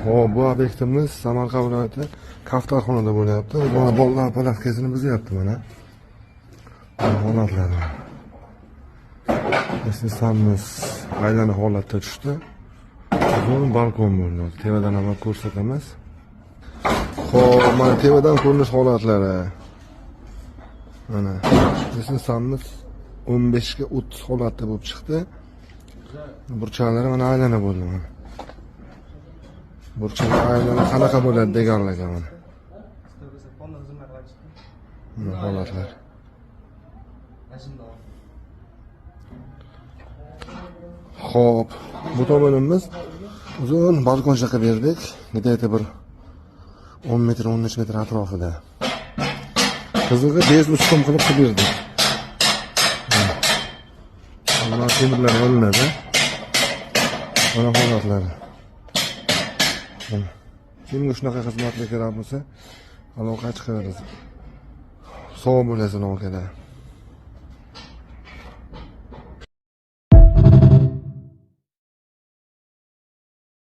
Hop, bu obyektimiz Samarqand viloyati Kaftarxonada bo'lyapti. Mana bolalar palatkasini buzyapti mana. Holatlari. Esnasamiz aylana holatda tushdi. Bu balkon bo'ldi. Tevadan ham ko'rsatamiz. Xo'p, mana tevadan ko'rinish holatlari. Mana esnasamiz 15 ga 30 holatda bo'lib chiqdi. Burchaklari mana aylana bo'ldi mana. Burchak aylana qanaqa bo'ladi deganlarga mana. Mana holatlar. Xo'p, bu tomonimiz uzun balkon shaqib berdik. Где-то bir 10 metr, 13 metr atrofida. Qizig'i bez ustum qilib berdik. Mana temirlar olinadi. Mana holatlari. Kimga shunaqa xizmatlar kerak bo'lsa, aloqa chiqarasiz. Sog' bo'lasizlar aka.